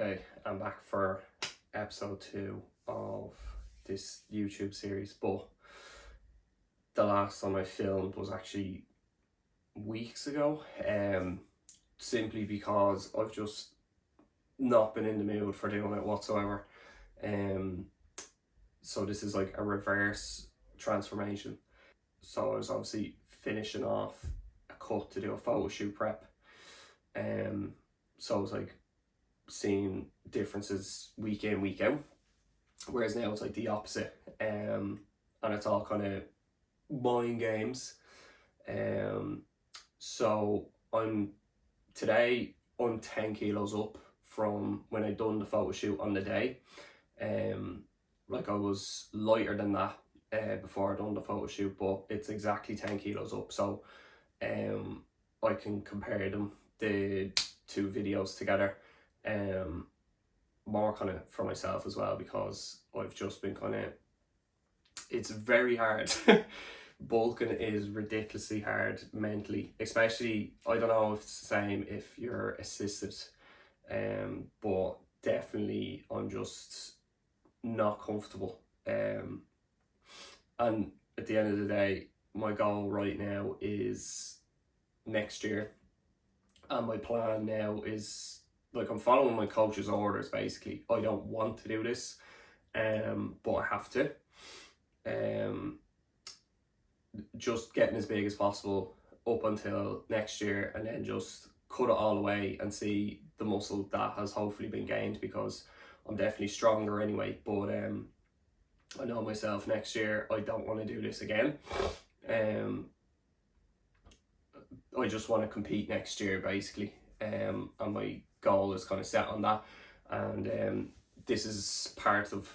Okay, I'm back for episode 2 of this YouTube series, but the last time I filmed was actually weeks ago, simply because I've just not been in the mood for doing it whatsoever. So this is like a reverse transformation. So I was obviously finishing off a cut to do a photo shoot prep, so I was like seeing differences week in, week out, whereas now it's like the opposite, and it's all kind of mind games. So I'm 10 kilos up from when I done the photo shoot on the day. Like I was lighter than that before I done the photo shoot, but it's exactly 10 kilos up, so I can compare the two videos together, more kind of for myself as well, because I've just been it's very hard. Bulking is ridiculously hard mentally, especially, I don't know if it's the same if you're assisted, but definitely I'm just not comfortable, and at the end of the day, my goal right now is next year, and my plan now is, like, I'm following my coach's orders basically. I don't want to do this, but I have to. Just getting as big as possible up until next year, and then just cut it all away and see the muscle that has hopefully been gained, because I'm definitely stronger anyway. But I know myself, next year I don't want to do this again. I just want to compete next year basically, and my goal is kind of set on that, and this is part of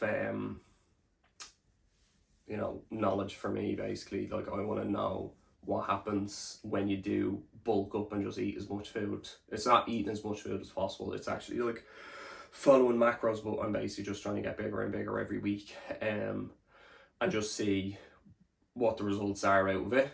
knowledge for me basically. Like, I want to know what happens when you do bulk up and just eat as much food. It's not eating as much food as possible, it's actually like following macros, but I'm basically just trying to get bigger and bigger every week, and just see what the results are out of it,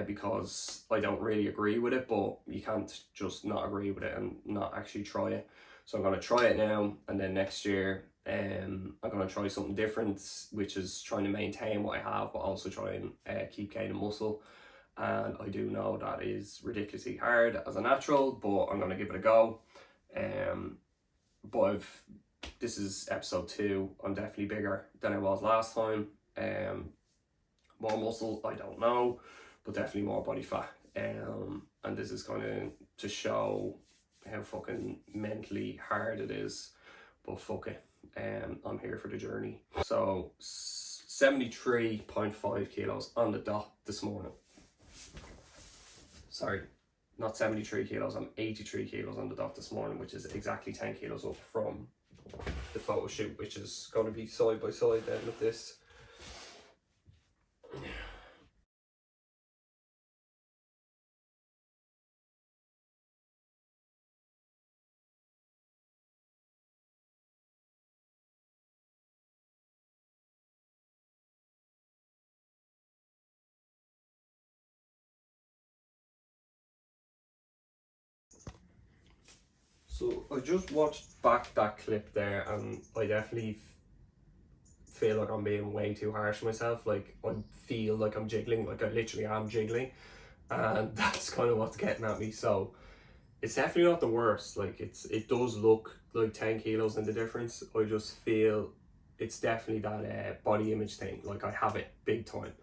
because I don't really agree with it, but you can't just not agree with it and not actually try it. So I'm going to try it now, and then next year I'm going to try something different, which is trying to maintain what I have but also try and keep gaining muscle. And I do know that is ridiculously hard as a natural, but I'm going to give it a go. But this is episode 2. I'm definitely bigger than I was last time. More muscle, I don't know, but definitely more body fat. And this is kind of to show how fucking mentally hard it is, but fuck it, I'm here for the journey. So 73.5 kilos on the dot this morning. Sorry, not 73 kilos, I'm 83 kilos on the dot this morning, which is exactly 10 kilos up from the photo shoot, which is going to be side by side then with this. So I just watched back that clip there, and I definitely feel like I'm being way too harsh on myself. Like, I feel like I'm jiggling, like I literally am jiggling, and that's kind of what's getting at me. So it's definitely not the worst. Like, it does look like 10 kilos in the difference. I just feel it's definitely that body image thing. Like, I have it big time.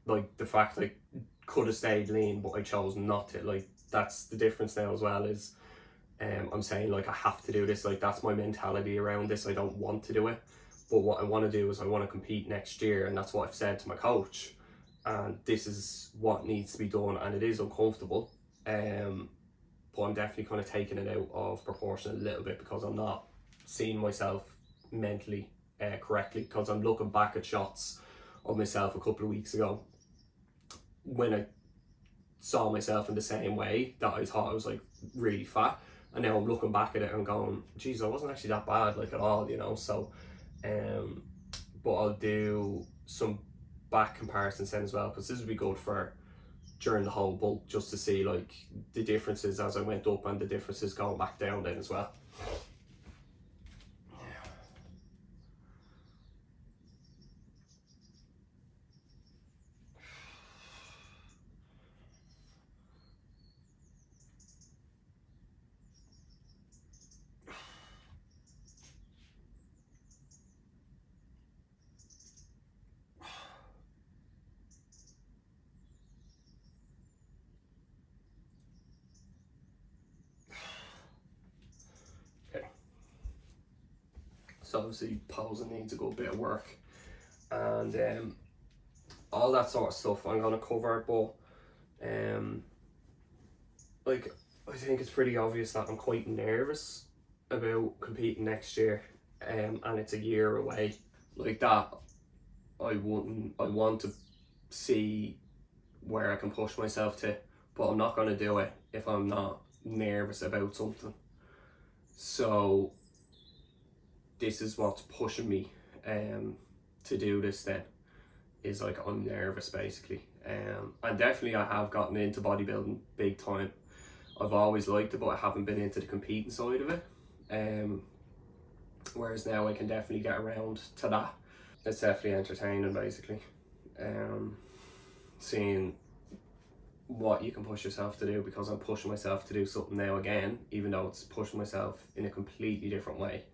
Like, the fact I could have stayed lean, but I chose not to. Like, that's the difference now as well, is I'm saying, like, I have to do this. Like, that's my mentality around this. I don't want to do it, but what I want to do is I want to compete next year, and that's what I've said to my coach, and this is what needs to be done, and it is uncomfortable, but I'm definitely kind of taking it out of proportion a little bit, because I'm not seeing myself mentally correctly, because I'm looking back at shots of myself a couple of weeks ago when I saw myself in the same way that I thought I was like really fat, and now I'm looking back at it and going, geez, I wasn't actually that bad, like, at all, so but I'll do some back comparisons then as well, because this would be good for during the whole bulk, just to see like the differences as I went up and the differences going back down then as well. Okay. So obviously posing needs a good bit of work, and all that sort of stuff I'm gonna cover, but like I think it's pretty obvious that I'm quite nervous about competing next year, and it's a year away. Like that, I want to see where I can push myself to, but I'm not gonna do it if I'm not nervous about something. So this is what's pushing me to do this then, is like I'm nervous basically. And definitely I have gotten into bodybuilding big time. I've always liked it, but I haven't been into the competing side of it. Whereas now I can definitely get around to that. It's definitely entertaining basically. Seeing what you can push yourself to do, because I'm pushing myself to do something now again, even though it's pushing myself in a completely different way.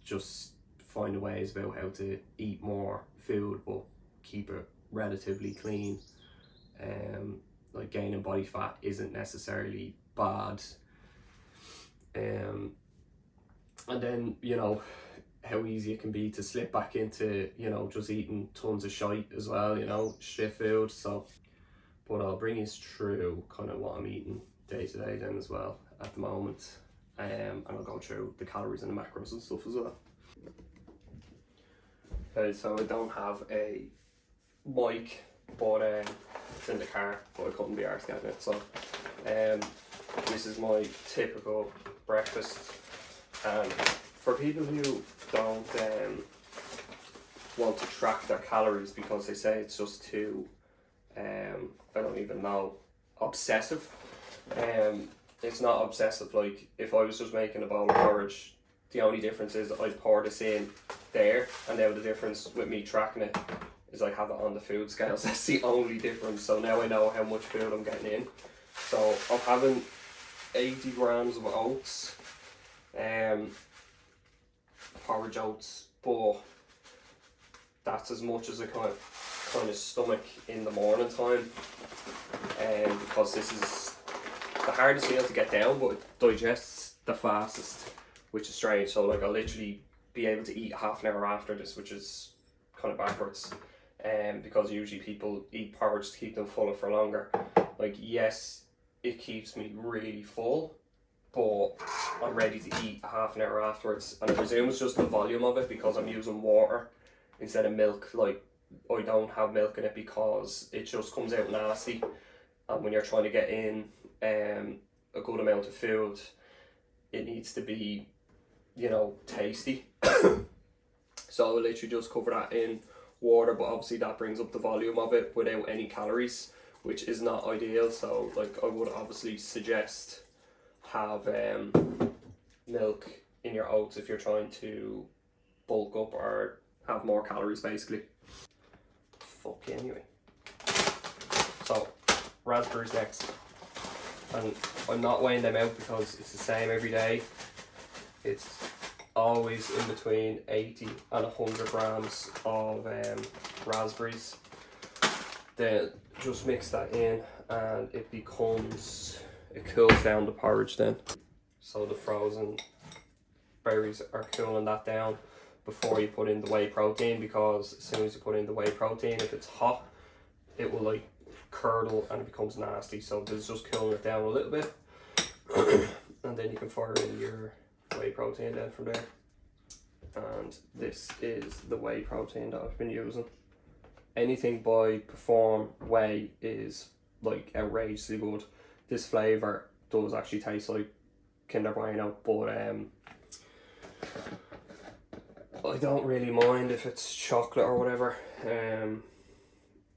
Just finding ways about how to eat more food but keep it relatively clean. Like gaining body fat isn't necessarily bad. And then, you know, how easy it can be to slip back into, you know, just eating tons of shite as well, you know, shit food. So, but I'll bring you through kind of what I'm eating day to day then as well at the moment. And I'll go through the calories and the macros and stuff as well. Okay, so I don't have a mic, but it's in the car, but I couldn't be arsed getting it. So this is my typical breakfast. And for people who don't want to track their calories because they say it's just too, I don't even know, obsessive. It's not obsessive. Like if I was just making a bowl of porridge, the only difference is I'd pour this in there, and now the difference with me tracking it is I have it on the food scales. That's the only difference. So now I know how much food I'm getting in. So I'm having 80 grams of oats, porridge oats, but that's as much as I kind of stomach in the morning time, because this is the hardest meal to get down, but it digests the fastest, which is strange. So like I'll literally be able to eat half an hour after this, which is kind of backwards, because usually people eat porridge to keep them fuller for longer. Like yes, it keeps me really full, but I'm ready to eat half an hour afterwards, and I presume it's just the volume of it because I'm using water instead of milk. Like I don't have milk in it because it just comes out nasty, and when you're trying to get in a good amount of food, it needs to be, you know, tasty. So I'll literally just cover that in water, but obviously that brings up the volume of it without any calories, which is not ideal. So like I would obviously suggest have milk in your oats if you're trying to bulk up or have more calories basically. Fuck anyway. So raspberries next, and I'm not weighing them out because it's the same every day. It's always in between 80 and 100 grams of raspberries. Then just mix that in and it cools down the porridge then. So the frozen berries are cooling that down before you put in the whey protein, because as soon as you put in the whey protein, if it's hot, it will like curdle and it becomes nasty. So this is just cooling it down a little bit and then you can fire in your whey protein then from there. And this is the whey protein that I've been using. Anything by Perform Whey is like outrageously good. This flavour does actually taste like Kinder Bueno, but I don't really mind if it's chocolate or whatever.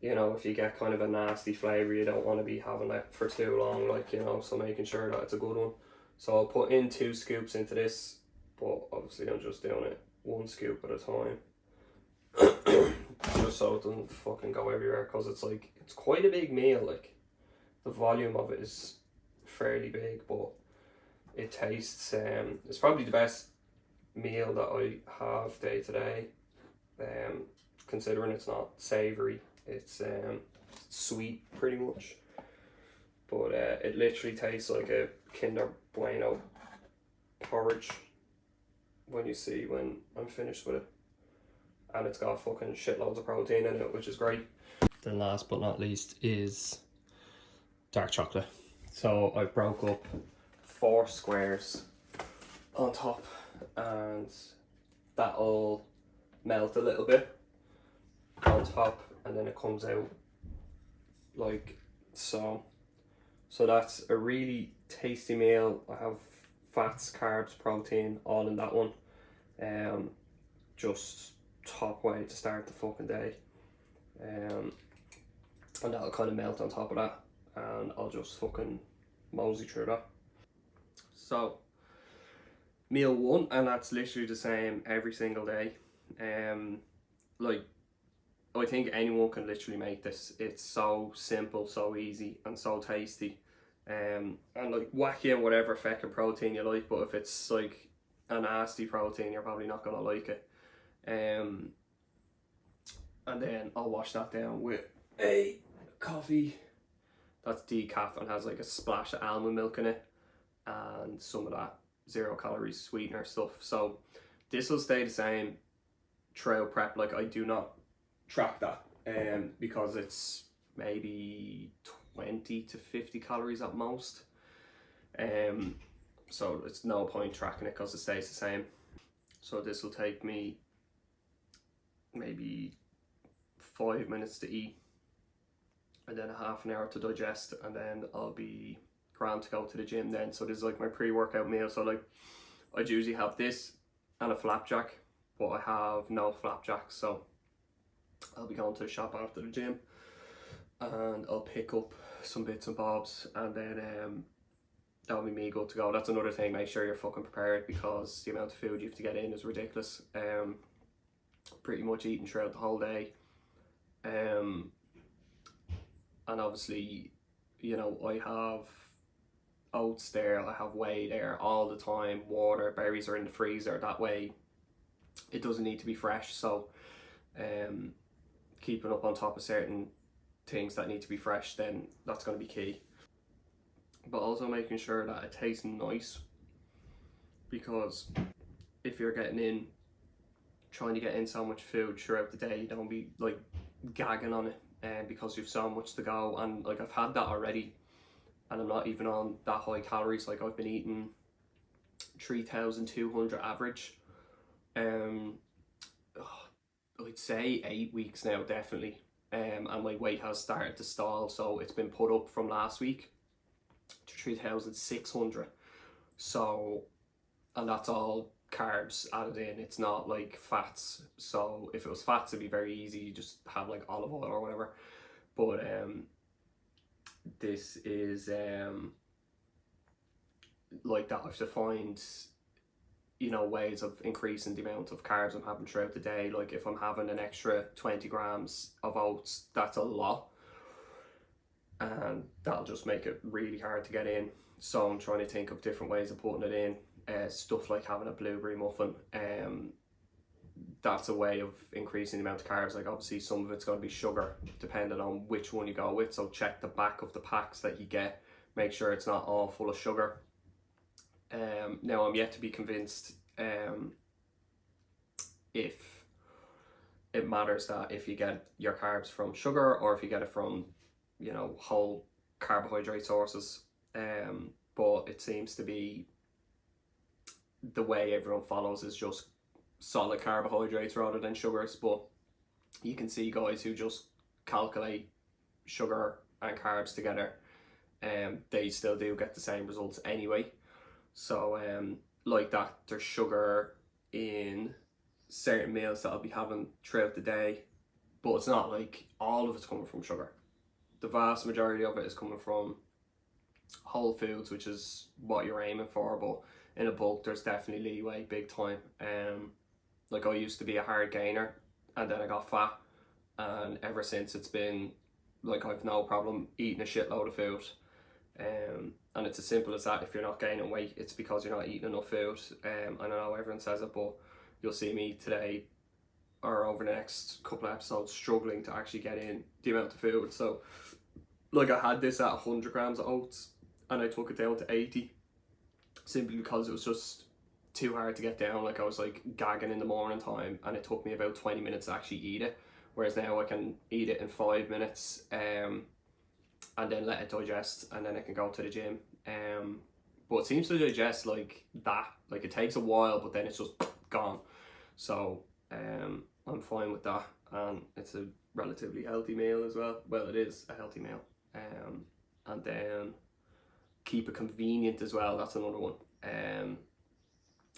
you know, if you get kind of a nasty flavour, you don't want to be having that for too long, like, you know, so making sure that it's a good one. So I'll put in 2 scoops into this, but obviously I'm just doing it 1 scoop at a time. Just so it doesn't fucking go everywhere, because it's like, it's quite a big meal, like, the volume of it is fairly big, but it tastes, it's probably the best meal that I have day to day, considering it's not savoury, it's sweet pretty much, but it literally tastes like a Kinder Bueno porridge when I'm finished with it, and it's got fucking shitloads of protein in it, which is great. Then last but not least is dark chocolate. So I broke up 4 squares on top, and that'll melt a little bit on top, and then it comes out like so. So that's a really tasty meal. I have fats, carbs, protein all in that one. Just top way to start the fucking day. And that'll kind of melt on top of that, and I'll just fucking mosey through that. So meal 1, and that's literally the same every single day. Like, I think anyone can literally make this. It's so simple, so easy, and so tasty. And like, whack in whatever fucking protein you like, but if it's like a nasty protein, you're probably not gonna like it. And then I'll wash that down with a coffee that's decaf and has like a splash of almond milk in it, and some of that 0 calories sweetener stuff. So this will stay the same throughout prep. Like, I do not track that, because it's maybe 20 to 50 calories at most. So it's no point tracking it because it stays the same. So this will take me maybe 5 minutes to eat, and then a half an hour to digest, and then I'll be grand to go to the gym then. So this is like my pre-workout meal. So like, I'd usually have this and a flapjack, but I have no flapjack, so I'll be going to the shop after the gym, and I'll pick up some bits and bobs, and then that'll be me good to go. That's another thing, make sure you're fucking prepared, because the amount of food you have to get in is ridiculous. Pretty much eating throughout the whole day. And obviously, you know, I have oats there, I have whey there all the time, water, berries are in the freezer. That way it doesn't need to be fresh. So keeping up on top of certain things that need to be fresh, then that's going to be key. But also making sure that it tastes nice, because if you're trying to get in so much food throughout the day, you don't be like gagging on it, because you've so much to go. And like, I've had that already, and I'm not even on that high calories. Like, I've been eating 3,200 average. I'd say 8 weeks now, definitely. And my weight has started to stall, so it's been put up from last week to 3,600. So, and that's all carbs added in, it's not like fats. So if it was fats, it'd be very easy, you just have like olive oil or whatever. But this is like that. I have to find, you know, ways of increasing the amount of carbs I'm having throughout the day. Like, if I'm having an extra 20 grams of oats, that's a lot, and that'll just make it really hard to get in. So I'm trying to think of different ways of putting it in. Stuff like having a blueberry muffin, that's a way of increasing the amount of carbs. Like, obviously some of it's going to be sugar depending on which one you go with, so check the back of the packs that you get, make sure it's not all full of sugar. Now I'm yet to be convinced if it matters that if you get your carbs from sugar or if you get it from, you know, whole carbohydrate sources. But it seems to be the way everyone follows is just solid carbohydrates rather than sugars. But you can see guys who just calculate sugar and carbs together, they still do get the same results anyway. So like that, there's sugar in certain meals that I'll be having throughout the day, but it's not like all of it's coming from sugar. The vast majority of it is coming from whole foods, which is what you're aiming for, but in a bulk there's definitely leeway, big time. Like I used to be a hard gainer and then I got fat, and ever since it's been like I've no problem eating a shitload of food. And it's as simple as that. If you're not gaining weight, it's because you're not eating enough food. I know everyone says it, but you'll see me today or over the next couple of episodes struggling to actually get in the amount of food. So like I had this at 100 grams of oats and I took it down to 80 simply because it was just too hard to get down. Like I was like gagging in the morning time and it took me about 20 minutes to actually eat it, whereas now I can eat it in 5 minutes and then let it digest, and then I can go to the gym. But it seems to digest like that. Like it takes a while, but then it's just gone. So I'm fine with that, and it's a relatively healthy meal as well. Well, it is a healthy meal. And then keep it convenient as well. That's another one.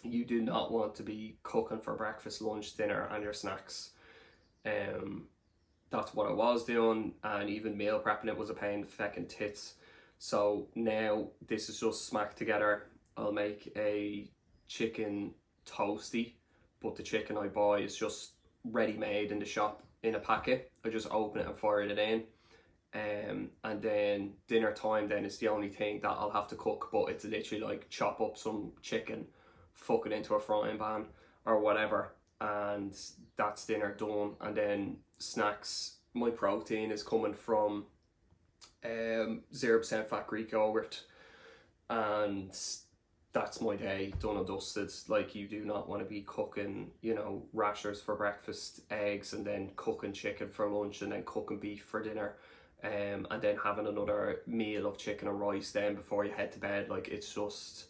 You do not want to be cooking for breakfast, lunch, dinner, and your snacks. That's what I was doing, and even meal prepping it was a pain in the feckin' tits. So now this is just smacked together. I'll make a chicken toasty, but the chicken I buy is just ready made in the shop in a packet. I just open it and fire it in. And then dinner time then is the only thing that I'll have to cook, but it's literally like chop up some chicken, fuck it into a frying pan or whatever, and that's dinner done. And then snacks, my protein is coming from 0% fat Greek yogurt, and that's my day done and dusted. Like you do not want to be cooking, you know, rashers for breakfast, eggs, and then cooking chicken for lunch, and then cooking beef for dinner, and then having another meal of chicken and rice then before you head to bed. Like it's just,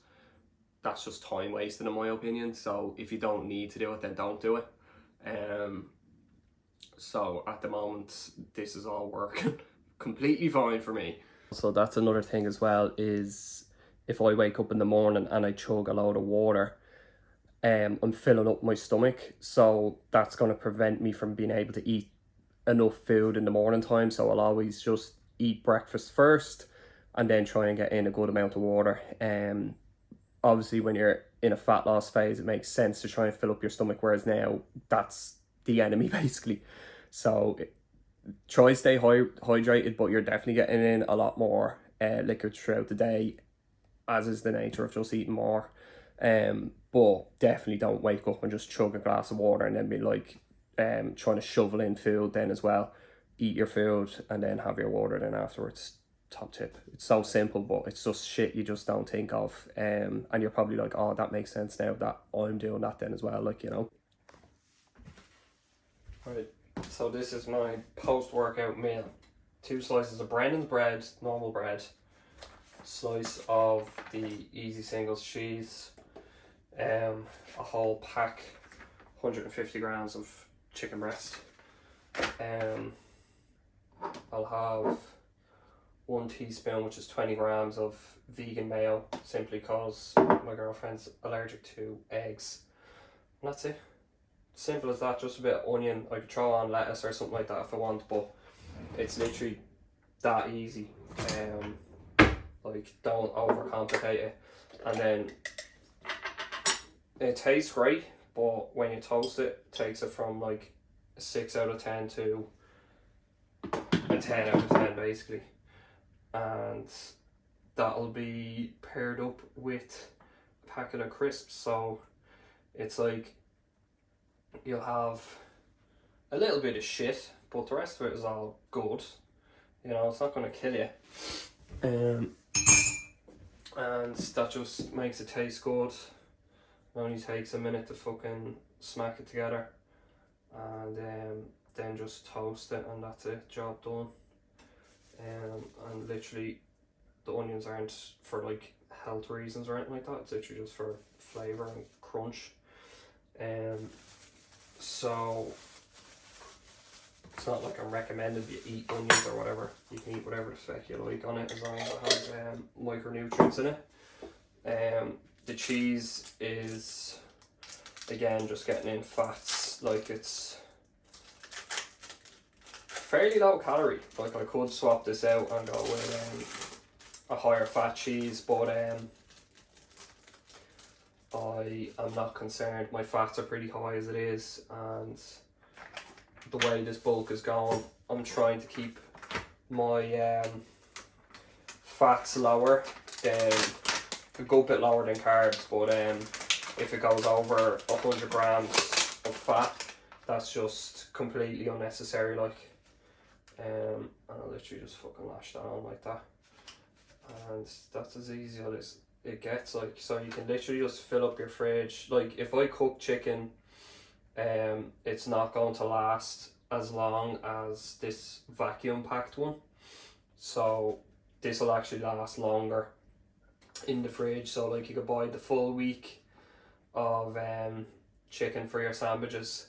that's just time wasting in my opinion. So if you don't need to do it, then don't do it. So at the moment this is all working completely fine for me. So that's another thing as well, is if I wake up in the morning and I chug a load of water, I'm filling up my stomach, so that's going to prevent me from being able to eat enough food in the morning time. So I'll always just eat breakfast first and then try and get in a good amount of water. Obviously when you're in a fat loss phase it makes sense to try and fill up your stomach, whereas now that's the enemy basically. So try stay hydrated, but you're definitely getting in a lot more liquid throughout the day, as is the nature of just eating more. But definitely don't wake up and just chug a glass of water and then be like trying to shovel in food then as well. Eat your food and then have your water then afterwards. Top tip. It's so simple, but it's just shit you just don't think of. And you're probably like, oh, that makes sense now that I'm doing that then as well, like, you know. Right, so this is my post-workout meal. 2 slices of Brennan's bread, normal bread, slice of the Easy Singles cheese, a whole pack, 150 grams of chicken breast. I'll have 1 teaspoon, which is 20 grams of vegan mayo, simply because my girlfriend's allergic to eggs. And that's it. Simple as that. Just a bit of onion. I could throw on lettuce or something like that if I want, but it's literally that easy. Like, don't overcomplicate it. And then it tastes great, but when you toast it, it takes it from like a 6 out of 10 to a 10 out of 10 basically. And that'll be paired up with a packet of crisps. So it's like you'll have a little bit of shit, but the rest of it is all good. You know, it's not going to kill you. And that just makes it taste good. It only takes a minute to fucking smack it together. And then just toast it, and that's it, job done. And literally the onions aren't for like health reasons or anything like that. It's literally just for flavour and crunch. So it's not like I'm recommending you eat onions or whatever. You can eat whatever the fuck you like on it, as long as it has micronutrients in it. The cheese is, again, just getting in fats. Like, it's fairly low calorie. Like I could swap this out and go with a higher fat cheese, but I am not concerned. My fats are pretty high as it is, and the way this bulk is going, I'm trying to keep my fats lower than a good bit lower than carbs, but if it goes over 100 grams of fat, that's just completely unnecessary. Like, and I'll literally just fucking lash that on like that, and that's as easy as it gets. Like, so you can literally just fill up your fridge. Like, if I cook chicken, it's not going to last as long as this vacuum packed one, so this will actually last longer in the fridge. So like, you could buy the full week of chicken for your sandwiches,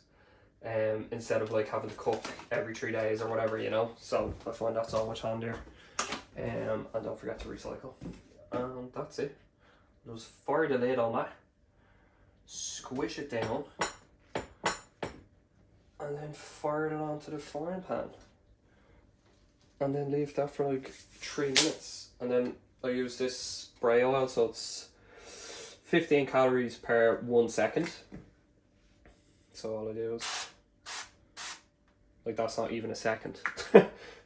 instead of like having to cook every 3 days or whatever, you know. So I find that's so much handier. And don't forget to recycle. And that's it. Just fire the lid on that, squish it down, and then fire it onto the frying pan, and then leave that for like 3 minutes. And then I use this spray oil, so it's 15 calories per 1 second. So all I do is, like, that's not even a second.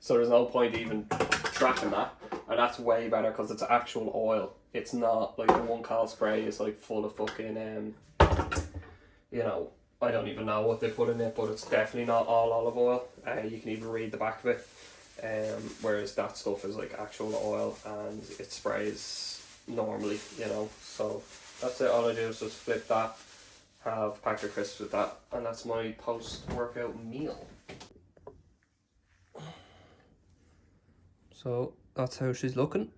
So there's no point even tracking that, and that's way better because it's actual oil. It's not like the 1 cal spray is like full of fucking you know, I don't even know what they put in it, but it's definitely not all olive oil. You can even read the back of it. Whereas that stuff is like actual oil, and it sprays normally, you know. So that's it. All I do is just flip that, have packet of crisps with that, and that's my post-workout meal. So that's how she's looking.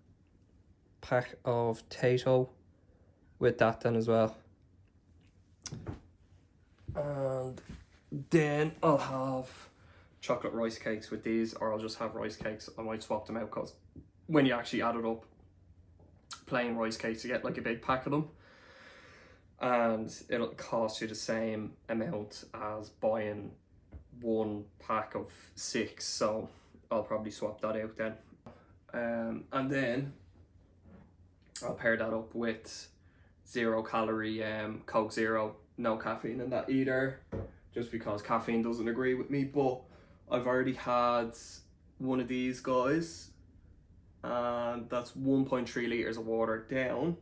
Pack of potato with that then as well. And then I'll have chocolate rice cakes with these, or I'll just have rice cakes. I might swap them out, because when you actually add it up, plain rice cakes, you get like a big pack of them, and it'll cost you the same amount as buying 1 pack of 6. So I'll probably swap that out then. And then I'll pair that up with 0 calorie Coke Zero, no caffeine in that either, just because caffeine doesn't agree with me. But I've already had one of these guys, and that's 1.3 litres of water down.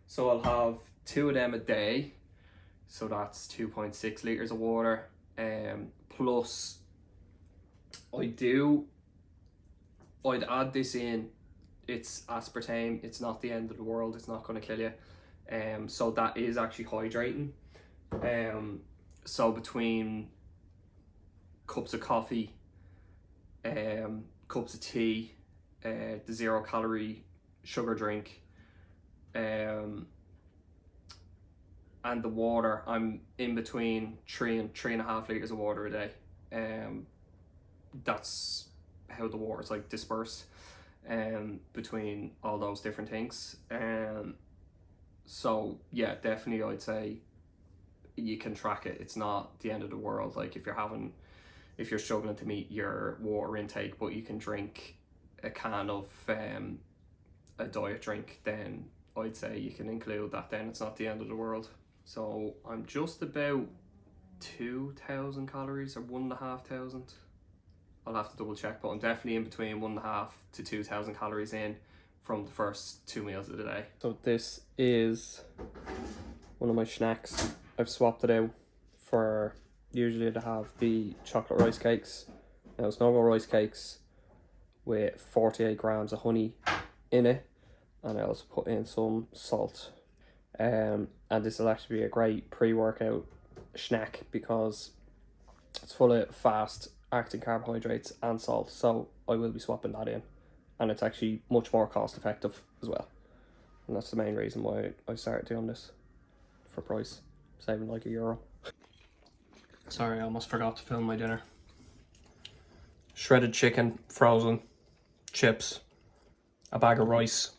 So I'll have 2 of them a day, so that's 2.6 litres of water. Plus I'd add this in. It's aspartame. It's not the end of the world. It's not going to kill you. So that is actually hydrating. So between cups of coffee, cups of tea, the 0 calorie sugar drink, and the water, I'm in between 3 and 3.5 litres of water a day. That's how the water is like dispersed between all those different things. So yeah, definitely I'd say you can track it. It's not the end of the world. Like, if you're struggling to meet your water intake, but you can drink a can of a diet drink, then I'd say you can include that. Then it's not the end of the world. So I'm just about 2,000 calories or 1,500. I'll have to double check, but I'm definitely in between 1,500 to 2,000 calories in from the first 2 meals of the day. So this is one of my snacks. I've swapped it out for, usually to have the chocolate rice cakes. Now it's normal rice cakes with 48 grams of honey in it, and I also put in some salt. And this will actually be a great pre-workout snack because it's full of fast acting carbohydrates and salt, so I will be swapping that in, and it's actually much more cost effective as well, and that's the main reason why I started doing this, for price, saving like €1. Sorry, I almost forgot to film my dinner. Shredded chicken, frozen, chips, a bag of rice,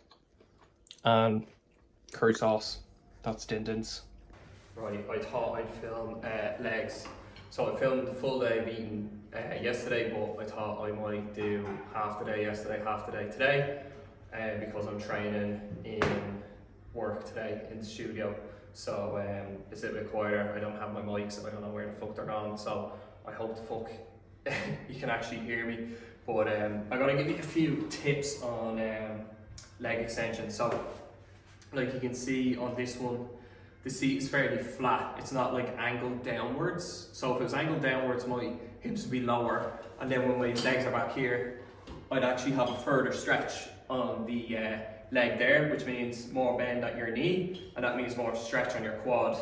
and curry sauce. That's din-dins. Right, I thought I'd film legs. So I filmed the full day of eating yesterday, but I thought I might do half the day yesterday, half the day today, because I'm training in work today in the studio. So it's a little bit quieter. I don't have my mics, so I don't know where the fuck they're gone. So I hope the fuck you can actually hear me. But I'm gonna give you a few tips on leg extensions. So like you can see on this one, the seat is fairly flat. It's not like angled downwards. So if it was angled downwards, my hips would be lower. And then when my legs are back here, I'd actually have a further stretch on the leg there, which means more bend at your knee, and that means more stretch on your quad.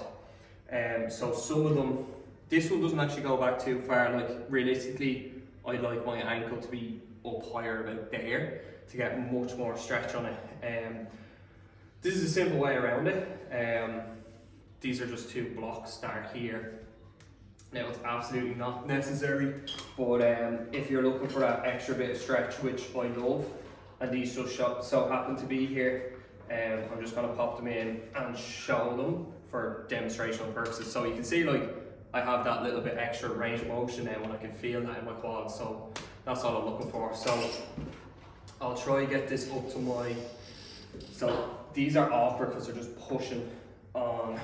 So some of them, this one doesn't actually go back too far. Like realistically, I like my ankle to be up higher about there to get much more stretch on it. This is a simple way around it. These are just two blocks that are here. Now it's absolutely not necessary, but if you're looking for that extra bit of stretch, which I love, and these just so happen to be here, I'm just going to pop them in and show them for demonstrational purposes. So you can see like I have that little bit extra range of motion now and I can feel that in my quads, so that's all I'm looking for. So I'll try to get this up to my, so these are awkward because they're just pushing on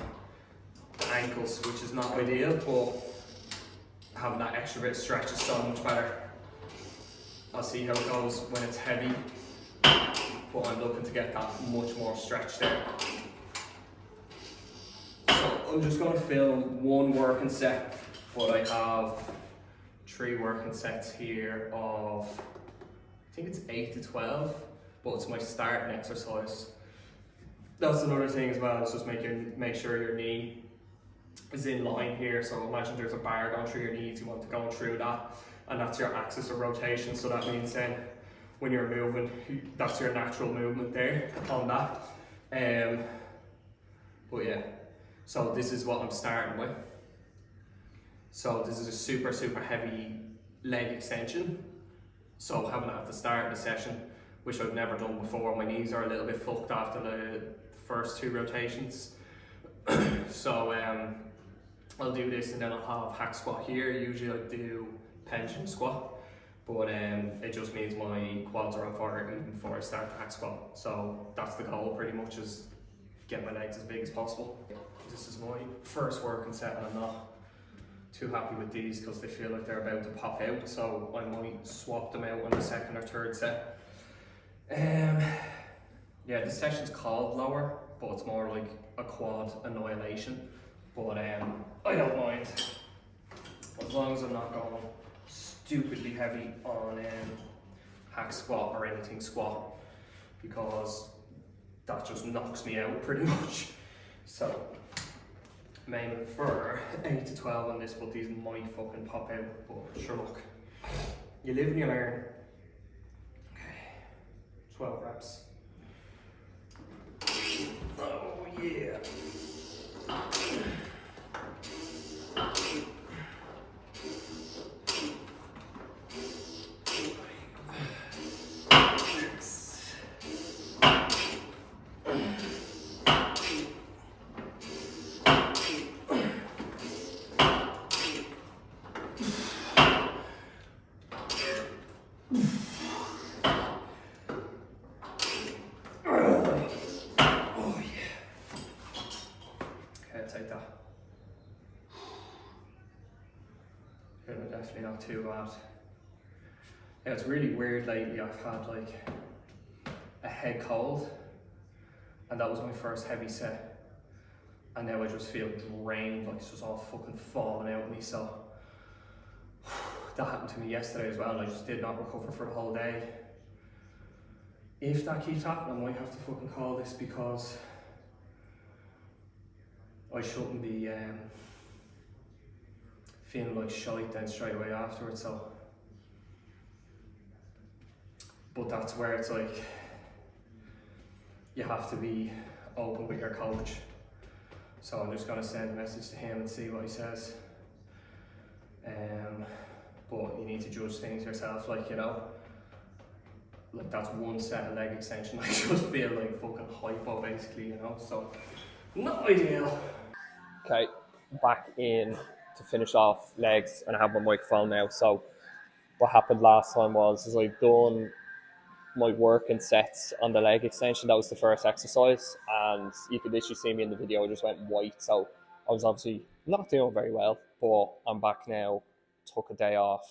ankles, which is not ideal, but having that extra bit of stretch is so much better. I'll see how it goes when it's heavy, but I'm looking to get that much more stretch there. So I'm just going to film one working set, but I have 3 working sets here of, I think it's 8 to 12, but it's my starting exercise. That's another thing as well, is just make sure your knee is in line here. So imagine there's a bar going through your knees, you want to go through that, and that's your axis of rotation. So that means then when you're moving, that's your natural movement there on that. But yeah, so this is what I'm starting with. So this is a super heavy leg extension. So having it at the start of the session, which I've never done before, my knees are a little bit fucked after the first 2 rotations. So I'll do this and then I'll have hack squat here. Usually I do pendulum squat, but it just means my quads are on fire even before I start the hack squat. So that's the goal pretty much, is get my legs as big as possible. This is my first working set and I'm not too happy with these because they feel like they're about to pop out, so I might swap them out on the second or third set. Yeah, this session's called lower, but it's more like a quad annihilation. But I don't mind, as long as I'm not going stupidly heavy on hack squat or anything squat, because that just knocks me out pretty much. So I'm aiming for 8 to 12 on this, but these might fucking pop out, but sure, look, you live and you learn. Okay, 12 reps. Oh yeah. Definitely not too bad. Yeah, it's really weird lately. I've had like a head cold, and that was my first heavy set, and now I just feel drained, like it's just all fucking falling out of me. So that happened to me yesterday as well, and I just did not recover for the whole day. If that keeps happening, I might have to fucking call this, because I shouldn't be feeling like shite then straight away afterwards. So, but that's where it's like you have to be open with your coach. So I'm just gonna send a message to him and see what he says. But you need to judge things yourself, like, you know, like that's one set of leg extension. I just feel like fucking hypo basically, you know, so not ideal. Okay, back in to finish off legs, and I have my microphone now. So what happened last time was is I've done my working sets on the leg extension. That was the first exercise, and you could literally see me in the video. I just went white, so I was obviously not doing very well. But I'm back now. Took a day off,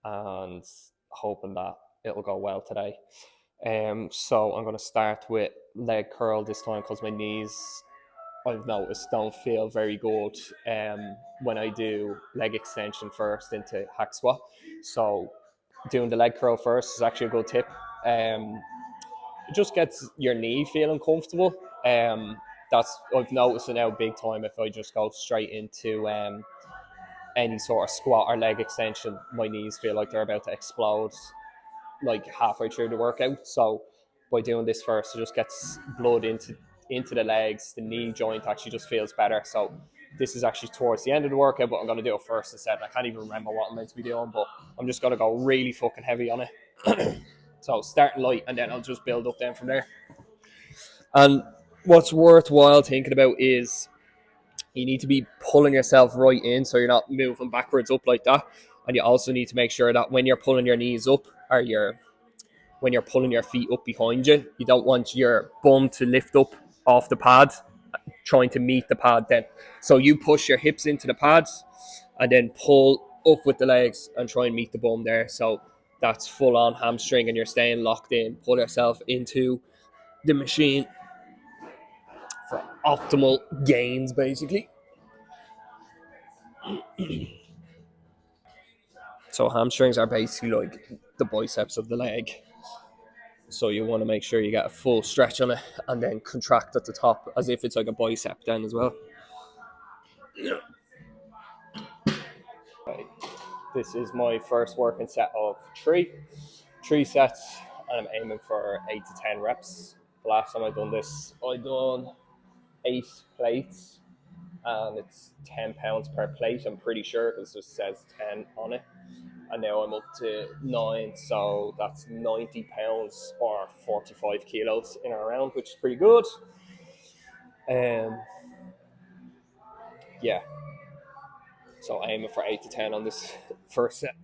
and hoping that it'll go well today. So I'm going to start with leg curl this time because my knees, I've noticed, don't feel very good when I do leg extension first into hack squat. So doing the leg curl first is actually a good tip. It just gets your knee feeling comfortable. That's I've noticed it now big time. If I just go straight into any sort of squat or leg extension, my knees feel like they're about to explode like halfway through the workout. So by doing this first, it just gets blood into the legs. The knee joint actually just feels better. So this is actually towards the end of the workout, but I'm going to do it first instead. I can't even remember what I'm meant to be doing, but I'm just going to go really fucking heavy on it. So starting light, and then I'll just build up then from there. And what's worthwhile thinking about is you need to be pulling yourself right in so you're not moving backwards up like that. And you also need to make sure that when you're pulling your knees up, or when you're pulling your feet up behind you, you don't want your bum to lift up off the pad, trying to meet the pad then. So you push your hips into the pads and then pull up with the legs and try and meet the bum there. So that's full on hamstring and you're staying locked in. Pull yourself into the machine for optimal gains, basically. So hamstrings are basically like the biceps of the leg. So you want to make sure you get a full stretch on it and then contract at the top as if it's like a bicep then as well. Okay. This is my first working set of three sets, and I'm aiming for 8 to 10 reps. The last time I done this, I done 8 plates, and it's £10 per plate. I'm pretty sure because it just says 10 on it. And now I'm up to 9, so that's £90 or 45 kilos in and around, which is pretty good. Yeah, so aiming for 8 to 10 on this first set.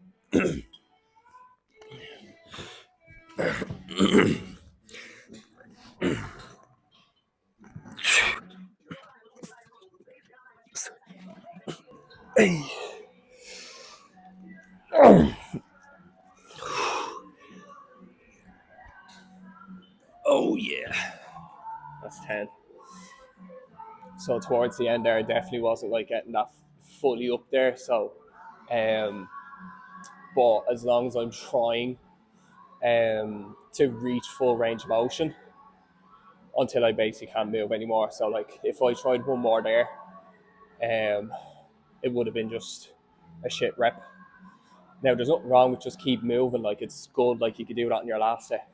Oh yeah, that's 10. So towards the end there, I definitely wasn't like getting that fully up there. So, but as long as I'm trying to reach full range of motion until I basically can't move anymore. So like if I tried one more there, it would have been just a shit rep. Now there's nothing wrong with just keep moving. Like it's good. Like you could do that in your last set.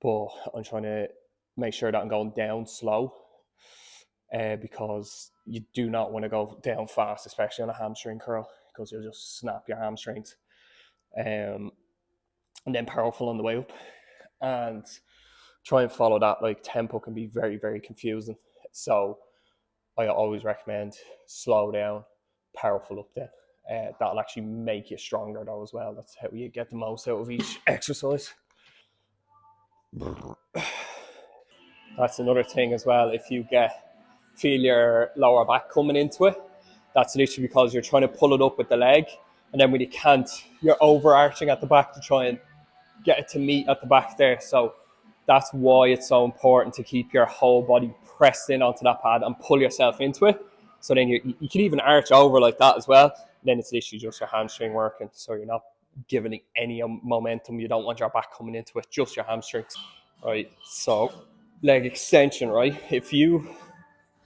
But I'm trying to make sure that I'm going down slow. Because you do not want to go down fast, especially on a hamstring curl, because you'll just snap your hamstrings. And then powerful on the way up, and try and follow that. Like tempo can be very, very confusing. So I always recommend slow down, powerful up then. That'll actually make you stronger though as well. That's how you get the most out of each exercise. That's another thing as well. If you feel your lower back coming into it, that's literally because you're trying to pull it up with the leg, and then when you can't, you're overarching at the back to try and get it to meet at the back there. So that's why it's so important to keep your whole body pressed in onto that pad and pull yourself into it. So then you can even arch over like that as well. Then it's literally just your hamstring working. So you're not giving it any momentum. You don't want your back coming into it, just your hamstrings. Right, so leg extension, right? If you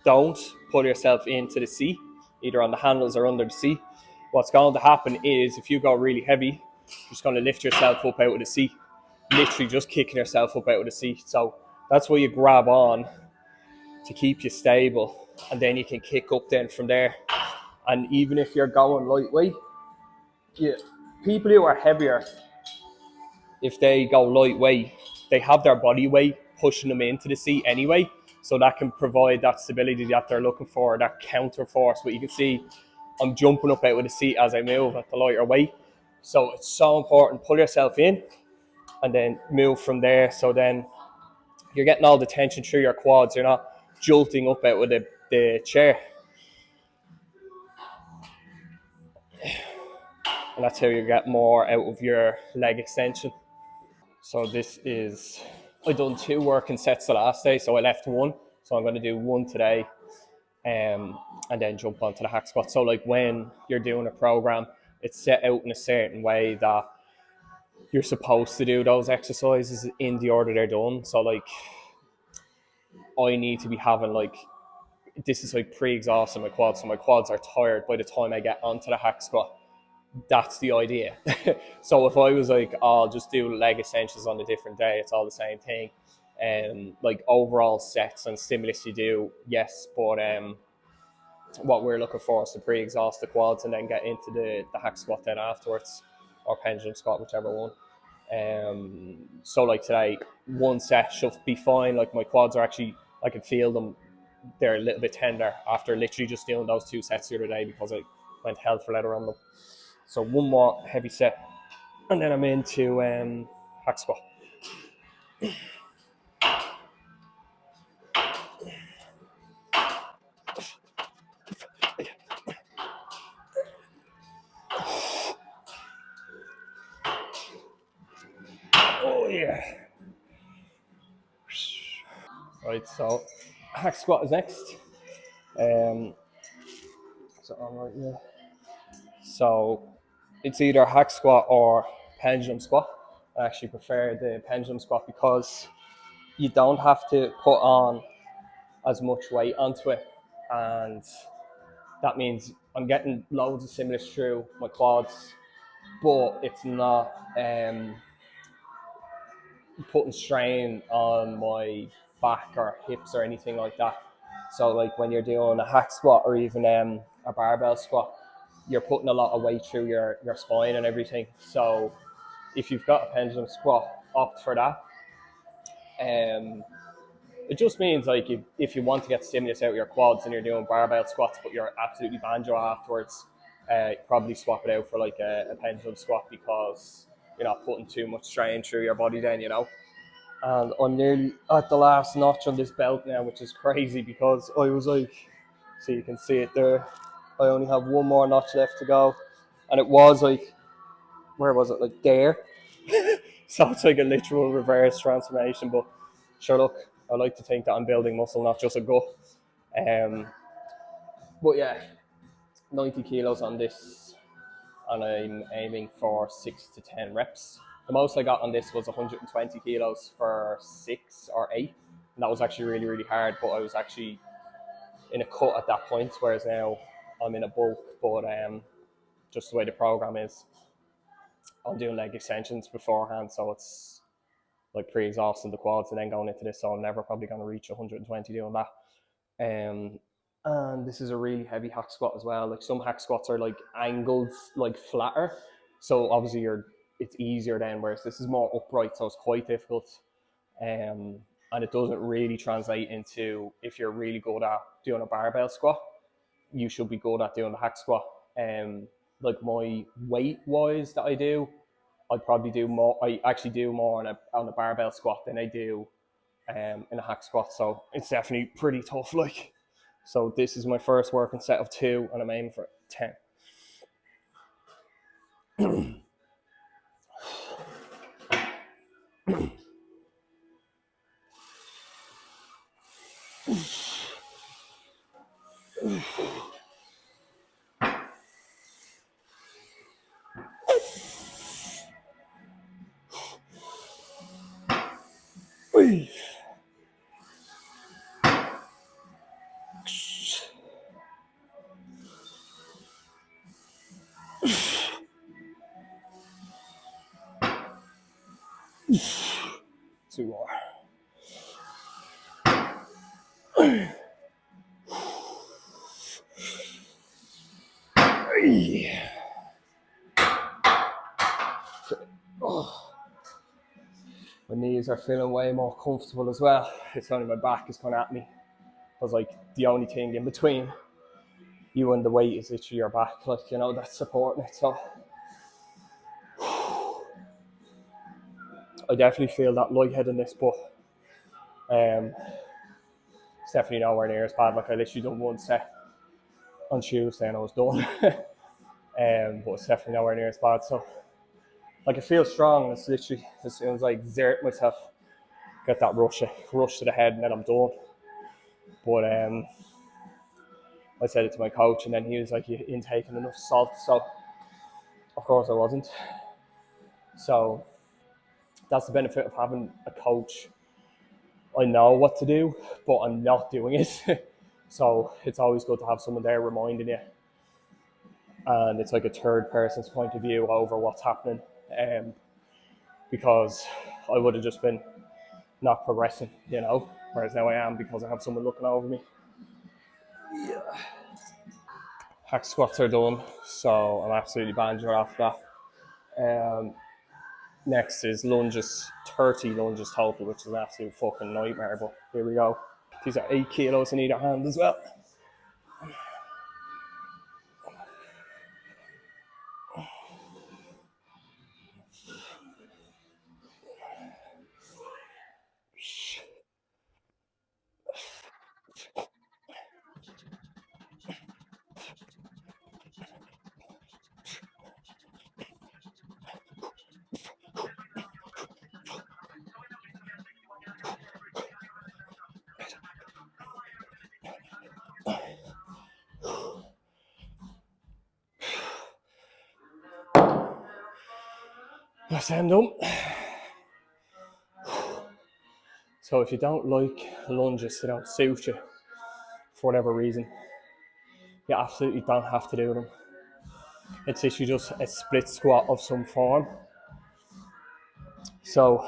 don't pull yourself into the seat, either on the handles or under the seat, what's going to happen is if you go really heavy, you're just going to lift yourself up out of the seat, literally just kicking yourself up out of the seat. So that's where you grab on to keep you stable, and then you can kick up then from there. And even if you're going lightweight, people who are heavier, if they go lightweight, they have their body weight pushing them into the seat anyway. So that can provide that stability that they're looking for, that counter force. But you can see I'm jumping up out of the seat as I move at the lighter weight. So it's so important. Pull yourself in and then move from there. So then you're getting all the tension through your quads. You're not jolting up out of the chair. And that's how you get more out of your leg extension. So this is, I done 2 working sets the last day, so I left 1. So I'm going to do 1 today, and then jump onto the hack squat. So like when you're doing a program, it's set out in a certain way that you're supposed to do those exercises in the order they're done. So like I need to be having like, this is like pre-exhausting my quads, so my quads are tired by the time I get onto the hack squat. That's the idea. So if I was like, oh, I'll just do leg extensions on a different day, it's all the same thing. Like overall sets and stimulus you do, yes, but what we're looking for is to pre-exhaust the quads and then get into the hack squat then afterwards, or pendulum squat, whichever one. So like today, 1 set should be fine. Like my quads are actually, I can feel them, they're a little bit tender after literally just doing those 2 sets the other day because I went hell for leather on them. So 1 more heavy set, and then I'm into hack squat. Oh yeah. Right, so hack squat is next. So I'm right here. So it's either hack squat or pendulum squat. I actually prefer the pendulum squat because you don't have to put on as much weight onto it, and that means I'm getting loads of stimulus through my quads, but it's not putting strain on my back or hips or anything like that. So like when you're doing a hack squat or even a barbell squat, you're putting a lot of weight through your spine and everything. So if you've got a pendulum squat, opt for that. It just means like if you want to get stimulus out of your quads and you're doing barbell squats, but you're absolutely banjo afterwards, probably swap it out for like a pendulum squat because you're not putting too much strain through your body then, you know. And I'm nearly at the last notch on this belt now, which is crazy because I was like, so you can see it there, I only have 1 more notch left to go, and it was like, where was it, like there? So it's like a literal reverse transformation, but sure, look, I like to think that I'm building muscle, not just a gut. But yeah, 90 kilos on this, and I'm aiming for 6 to 10 reps. The most I got on this was 120 kilos for 6 or 8, and that was actually really, really hard, but I was actually in a cut at that point, whereas now I'm in a bulk, but just the way the program is, I'm doing leg extensions beforehand, so it's like pre-exhausting the quads and then going into this, so I'm never probably going to reach 120 doing that. And this is a really heavy hack squat as well. Like some hack squats are like angled, like flatter, so obviously it's easier then, whereas this is more upright, so it's quite difficult. And it doesn't really translate into, if you're really good at doing a barbell squat, you should be good at doing the hack squat. Like my weight wise that I do, I'd probably do more. I actually do more on a barbell squat than I do in a hack squat. So it's definitely pretty tough. Like, so this is my first working set of 2, and I'm aiming for 10. Two more. Oh. My knees are feeling way more comfortable as well. It's only my back is kind of at me. Because like the only thing in between you and the weight is literally your back, like, you know, that's supporting it. So I definitely feel that lightheadedness, but it's definitely nowhere near as bad. Like I literally done one set on Tuesday and I was done. But it's definitely nowhere near as bad. So like I feel strong, and it's literally as soon as I exert myself, get that rush to the head, and then I'm done. But I said it to my coach, and then he was like, "You intaking enough salt?" So of course I wasn't. So that's the benefit of having a coach. I know what to do, but I'm not doing it. So it's always good to have someone there reminding you, and it's like a third person's point of view over what's happening. Because I would have just been not progressing, you know. Whereas now I am, because I have someone looking over me. Yeah. Hack squats are done, so I'm absolutely banjo after that. Next is lunges, 30 lunges total, which is an absolute fucking nightmare, but here we go. These are 8 kilos in either hand as well. That's end done. So if you don't like lunges, they don't suit you for whatever reason, you absolutely don't have to do them. It's literally just a split squat of some form. So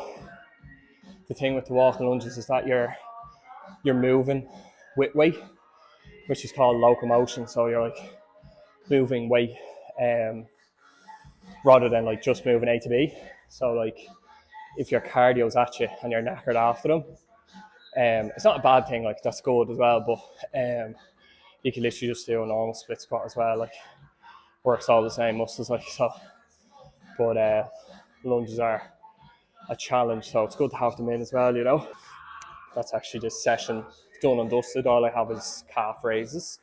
the thing with the walking lunges is that you're moving with weight, which is called locomotion. So you're like moving weight rather than like just moving A to B. So like if your cardio's at you and you're knackered after them, it's not a bad thing, like that's good as well, but you can literally just do a normal split squat as well, like works all the same muscles, like so. But lunges are a challenge, so it's good to have them in as well, you know. That's actually this session done and dusted. All I have is calf raises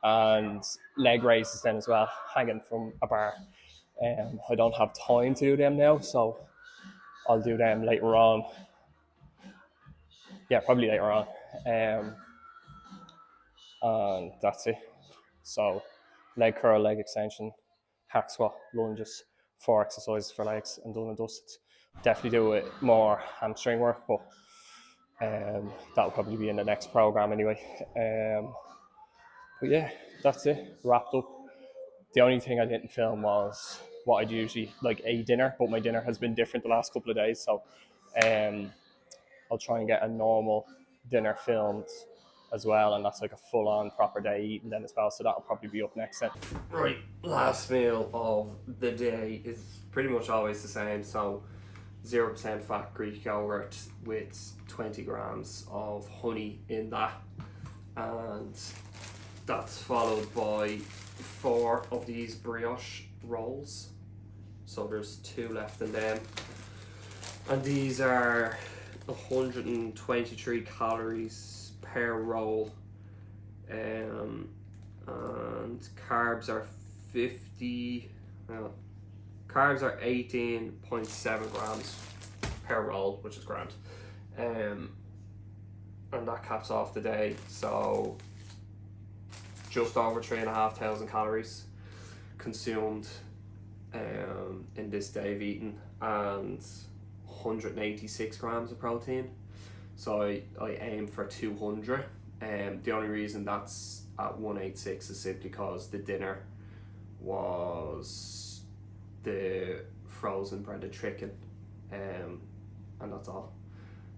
and leg raises then as well, hanging from a bar. I don't have time to do them now, so I'll do them later on. Yeah, probably later on. And that's it. So leg curl, leg extension, hack squat, lunges, 4 exercises for legs, and done and dusted. Definitely do it more hamstring work, but that'll probably be in the next program anyway. But yeah, that's it. Wrapped up. The only thing I didn't film was what I'd usually like a dinner, but my dinner has been different the last couple of days, so I'll try and get a normal dinner filmed as well, and that's like a full-on proper day eating then as well, so that'll probably be up next then. Right, last meal of the day is pretty much always the same. So 0% fat Greek yogurt with 20 grams of honey in that, and that's followed by 4 of these brioche rolls. So there's 2 left in them, and these are 123 calories per roll, and carbs are 50. Carbs are 18.7 grams per roll, which is grand. And that caps off the day. So just over 3,500 calories consumed in this day of eating, and 186 grams of protein. So I aim for 200. The only reason that's at 186 is simply because the dinner was the frozen breaded chicken, and that's all.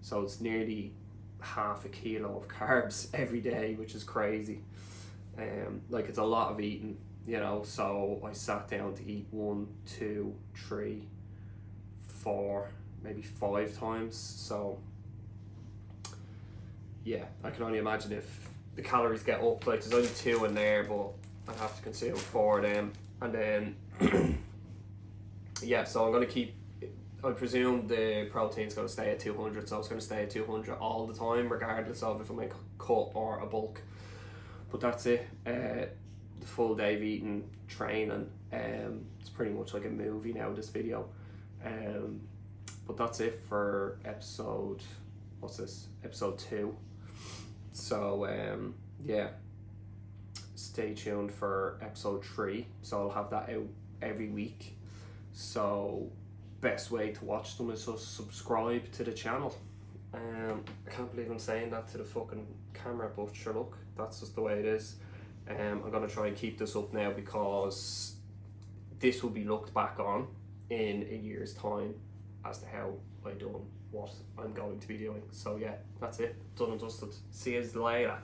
So it's nearly half a kilo of carbs every day, which is crazy. Like it's a lot of eating, you know. So I sat down to eat 1, 2, 3, 4, maybe 5 times. So yeah, I can only imagine if the calories get up. Like there's only 2 in there, but I have to consume 4 of them, and then yeah. So I'm gonna keep. I presume the protein's gonna stay at 200, so it's gonna stay at 200 all the time, regardless of if I make a cut or a bulk. But that's it. The full day of eating, training. It's pretty much like a movie now, this video. But that's it for episode, what's this? Episode 2. So yeah, stay tuned for episode 3. So I'll have that out every week. So best way to watch them is just subscribe to the channel. I can't believe I'm saying that to the fucking camera, but sure, look, that's just the way it is. I'm gonna try and keep this up now, because this will be looked back on in a year's time as to how I done what I'm going to be doing. So yeah, that's it, done and dusted. See you later.